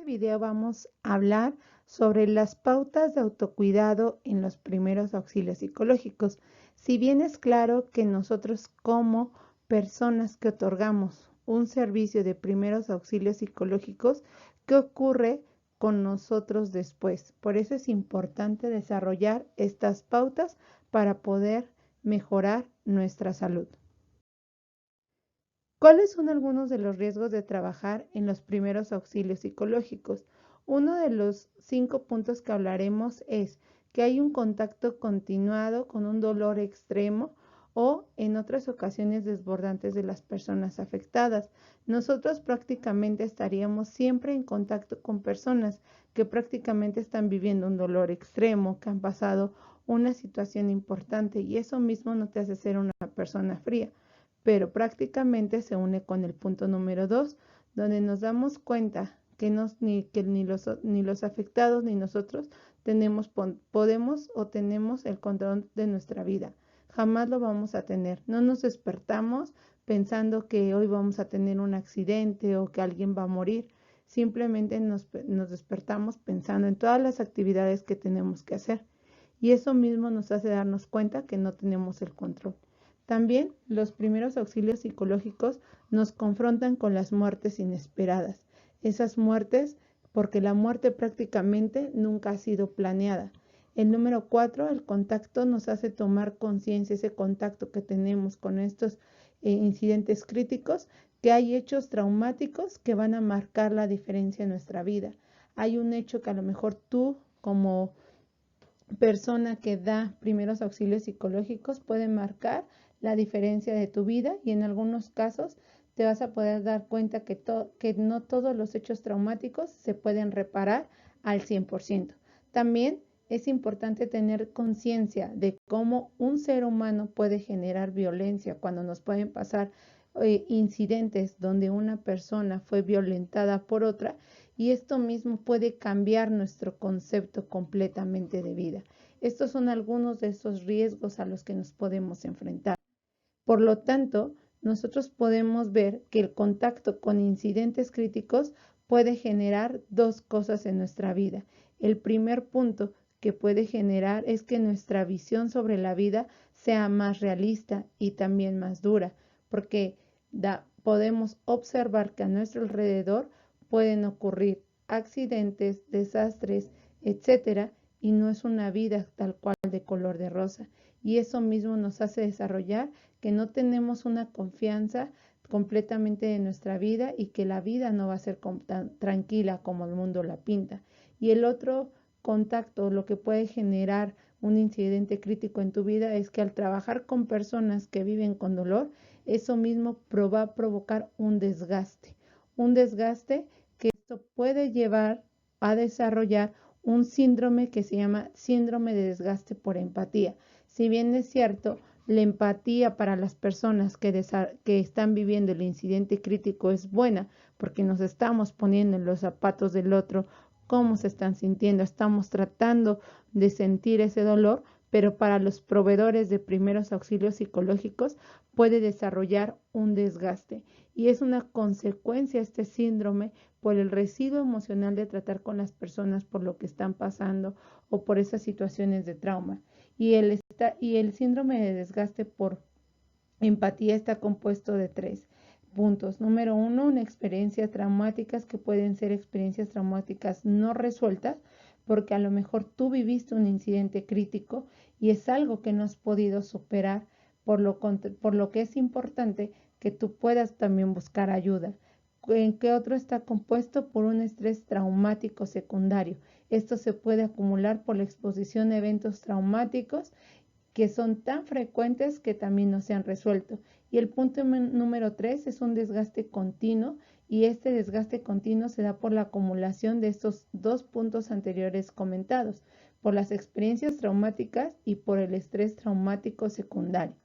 video vamos a hablar sobre las pautas de autocuidado en los primeros auxilios psicológicos. Si bien es claro que nosotros como personas que otorgamos un servicio de primeros auxilios psicológicos, ¿qué ocurre con nosotros después? Por eso es importante desarrollar estas pautas para poder mejorar nuestra salud. ¿Cuáles son algunos de los riesgos de trabajar en los primeros auxilios psicológicos? Uno de los 5 puntos que hablaremos es que hay un contacto continuado con un dolor extremo o en otras ocasiones desbordantes de las personas afectadas. Nosotros prácticamente estaríamos siempre en contacto con personas que prácticamente están viviendo un dolor extremo, que han pasado una situación importante y eso mismo no te hace ser una persona fría, pero prácticamente se une con el punto número 2, donde nos damos cuenta que ni los afectados ni nosotros podemos o tenemos el control de nuestra vida. Jamás lo vamos a tener. No nos despertamos pensando que hoy vamos a tener un accidente o que alguien va a morir. Simplemente nos despertamos pensando en todas las actividades que tenemos que hacer. Y eso mismo nos hace darnos cuenta que no tenemos el control. También los primeros auxilios psicológicos nos confrontan con las muertes inesperadas. Esas muertes, porque la muerte prácticamente nunca ha sido planeada. El número 4, el contacto nos hace tomar conciencia, ese contacto que tenemos con estos incidentes críticos, que hay hechos traumáticos que van a marcar la diferencia en nuestra vida. Hay un hecho que a lo mejor tú, como persona que da primeros auxilios psicológicos, puede marcar la diferencia de tu vida y en algunos casos te vas a poder dar cuenta que no todos los hechos traumáticos se pueden reparar al 100%. También es importante tener conciencia de cómo un ser humano puede generar violencia cuando nos pueden pasar incidentes donde una persona fue violentada por otra, y esto mismo puede cambiar nuestro concepto completamente de vida. Estos son algunos de esos riesgos a los que nos podemos enfrentar. Por lo tanto, nosotros podemos ver que el contacto con incidentes críticos puede generar dos cosas en nuestra vida. El primer punto que puede generar es que nuestra visión sobre la vida sea más realista y también más dura, porque podemos observar que a nuestro alrededor pueden ocurrir accidentes, desastres, etcétera, y no es una vida tal cual de color de rosa. Y eso mismo nos hace desarrollar que no tenemos una confianza completamente de nuestra vida y que la vida no va a ser tan tranquila como el mundo la pinta. Y el otro contacto, lo que puede generar un incidente crítico en tu vida, es que al trabajar con personas que viven con dolor, eso mismo va a provocar un desgaste que esto puede llevar a desarrollar un síndrome que se llama síndrome de desgaste por empatía. Si bien es cierto, la empatía para las personas que están viviendo el incidente crítico es buena, porque nos estamos poniendo en los zapatos del otro, cómo se están sintiendo, estamos tratando de sentir ese dolor, pero para los proveedores de primeros auxilios psicológicos puede desarrollar un desgaste y es una consecuencia este síndrome por el residuo emocional de tratar con las personas por lo que están pasando o por esas situaciones de trauma. Y el síndrome de desgaste por empatía está compuesto de 3 puntos. Número 1, una experiencias traumáticas que pueden ser experiencias traumáticas no resueltas, porque a lo mejor tú viviste un incidente crítico y es algo que no has podido superar, por lo que es importante que tú puedas también buscar ayuda. ¿En qué otro está compuesto? Por un estrés traumático secundario. Esto se puede acumular por la exposición a eventos traumáticos que son tan frecuentes que también no se han resuelto. Y el punto número 3 es un desgaste continuo, y este desgaste continuo se da por la acumulación de estos 2 puntos anteriores comentados, por las experiencias traumáticas y por el estrés traumático secundario.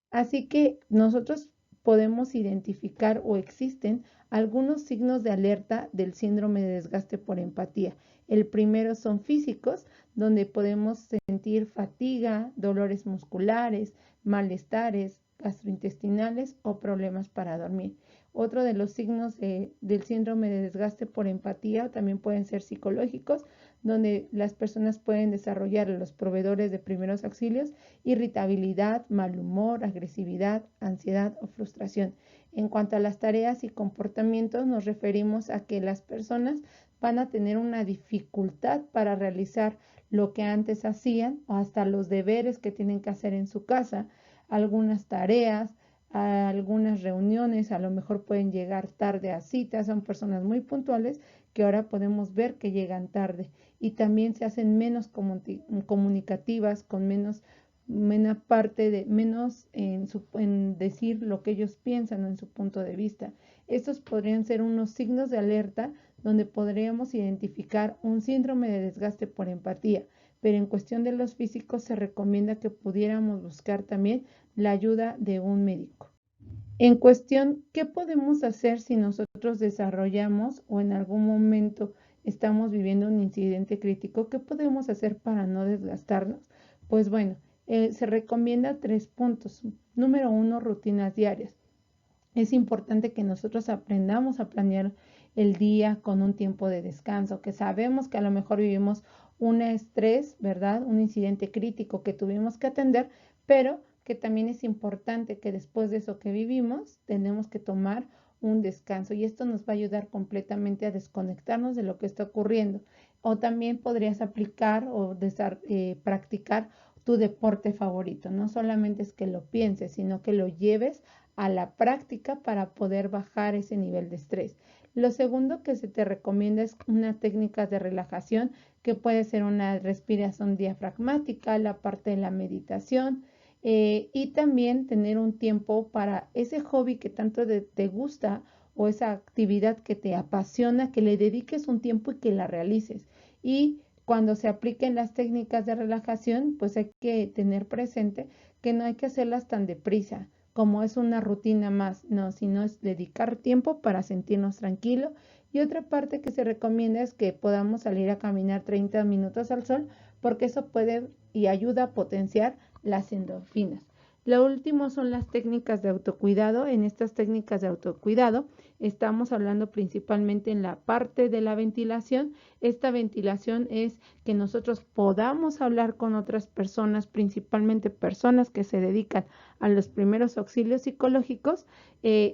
Así que nosotros podemos identificar o existen algunos signos de alerta del síndrome de desgaste por empatía. El primero son físicos, donde podemos sentir fatiga, dolores musculares, malestares gastrointestinales o problemas para dormir. Otro de los signos del síndrome de desgaste por empatía también pueden ser psicológicos, donde las personas pueden desarrollar los proveedores de primeros auxilios, irritabilidad, mal humor, agresividad, ansiedad o frustración. En cuanto a las tareas y comportamientos, nos referimos a que las personas van a tener una dificultad para realizar lo que antes hacían o hasta los deberes que tienen que hacer en su casa, algunas tareas, a algunas reuniones, a lo mejor pueden llegar tarde a citas, son personas muy puntuales que ahora podemos ver que llegan tarde y también se hacen menos comunicativas, con menos en decir lo que ellos piensan o en su punto de vista. Estos podrían ser unos signos de alerta donde podríamos identificar un síndrome de desgaste por empatía, pero en cuestión de los físicos se recomienda que pudiéramos buscar también la ayuda de un médico. En cuestión, ¿qué podemos hacer si nosotros desarrollamos o en algún momento estamos viviendo un incidente crítico? ¿Qué podemos hacer para no desgastarnos? Pues bueno, se recomienda 3 puntos. Número 1, rutinas diarias. Es importante que nosotros aprendamos a planear el día con un tiempo de descanso, que sabemos que a lo mejor vivimos un estrés, ¿verdad? Un incidente crítico que tuvimos que atender, pero que también es importante que después de eso que vivimos, tenemos que tomar un descanso y esto nos va a ayudar completamente a desconectarnos de lo que está ocurriendo. O también podrías aplicar o practicar tu deporte favorito. No solamente es que lo pienses, sino que lo lleves a la práctica para poder bajar ese nivel de estrés. Lo segundo que se te recomienda es una técnica de relajación que puede ser una respiración diafragmática, la parte de la meditación y también tener un tiempo para ese hobby que tanto te gusta o esa actividad que te apasiona, que le dediques un tiempo y que la realices. Y cuando se apliquen las técnicas de relajación, pues hay que tener presente que no hay que hacerlas tan deprisa como es una rutina más, no, sino es dedicar tiempo para sentirnos tranquilos. Y otra parte que se recomienda es que podamos salir a caminar 30 minutos al sol, porque eso puede y ayuda a potenciar las endorfinas. Lo último son las técnicas de autocuidado. En estas técnicas de autocuidado estamos hablando principalmente en la parte de la ventilación. Esta ventilación es que nosotros podamos hablar con otras personas, principalmente personas que se dedican a los primeros auxilios psicológicos,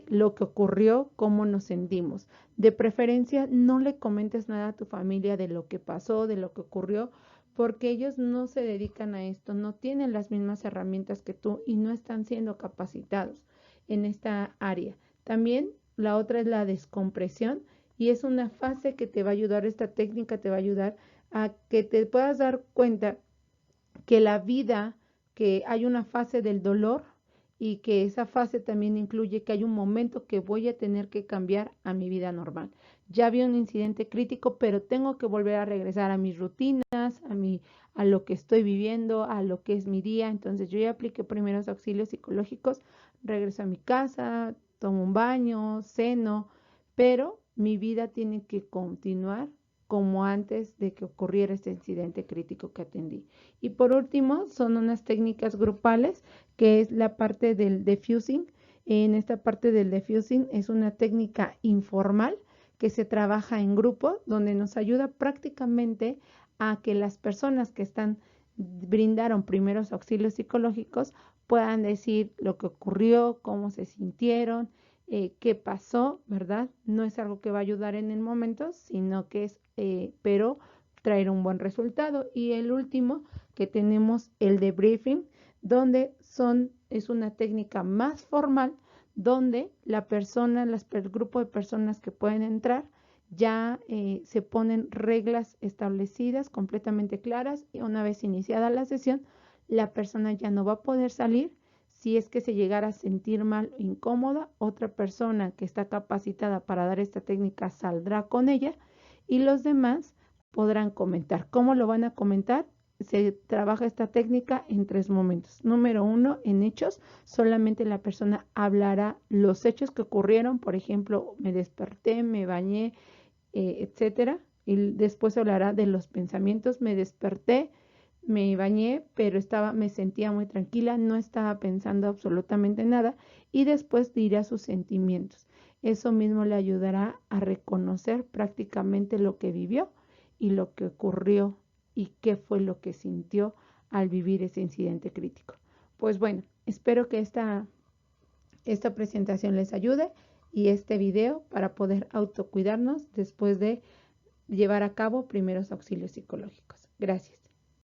lo que ocurrió, cómo nos sentimos. De preferencia, no le comentes nada a tu familia de lo que pasó, de lo que ocurrió, porque ellos no se dedican a esto, no tienen las mismas herramientas que tú y no están siendo capacitados en esta área. También la otra es la descompresión y es una fase que te va a ayudar, esta técnica te va a ayudar a que te puedas dar cuenta que la vida, que hay una fase del dolor y que esa fase también incluye que hay un momento que voy a tener que cambiar a mi vida normal. Ya vi un incidente crítico, pero tengo que volver a regresar a mis rutinas, a lo que estoy viviendo, a lo que es mi día. Entonces yo ya apliqué primeros auxilios psicológicos, regreso a mi casa, tomo un baño, ceno, pero mi vida tiene que continuar como antes de que ocurriera este incidente crítico que atendí. Y por último, son unas técnicas grupales, que es la parte del diffusing. En esta parte del diffusing es una técnica informal que se trabaja en grupo, donde nos ayuda prácticamente a que las personas que brindaron primeros auxilios psicológicos puedan decir lo que ocurrió, cómo se sintieron, qué pasó, ¿verdad? No es algo que va a ayudar en el momento, sino que es, pero traer un buen resultado. Y el último que tenemos el debriefing, donde es una técnica más formal, donde la persona, el grupo de personas que pueden entrar, ya se ponen reglas establecidas, completamente claras, y una vez iniciada la sesión, la persona ya no va a poder salir. Si es que se llegara a sentir mal o incómoda, otra persona que está capacitada para dar esta técnica saldrá con ella y los demás podrán comentar. ¿Cómo lo van a comentar? Se trabaja esta técnica en 3 momentos. Número 1, en hechos, solamente la persona hablará los hechos que ocurrieron, por ejemplo, me desperté, me bañé, etcétera, y después hablará de los pensamientos, me desperté, me bañé, pero me sentía muy tranquila, no estaba pensando absolutamente nada y después dirá sus sentimientos. Eso mismo le ayudará a reconocer prácticamente lo que vivió y lo que ocurrió y qué fue lo que sintió al vivir ese incidente crítico. Pues bueno, espero que esta presentación les ayude y este video para poder autocuidarnos después de llevar a cabo primeros auxilios psicológicos. Gracias.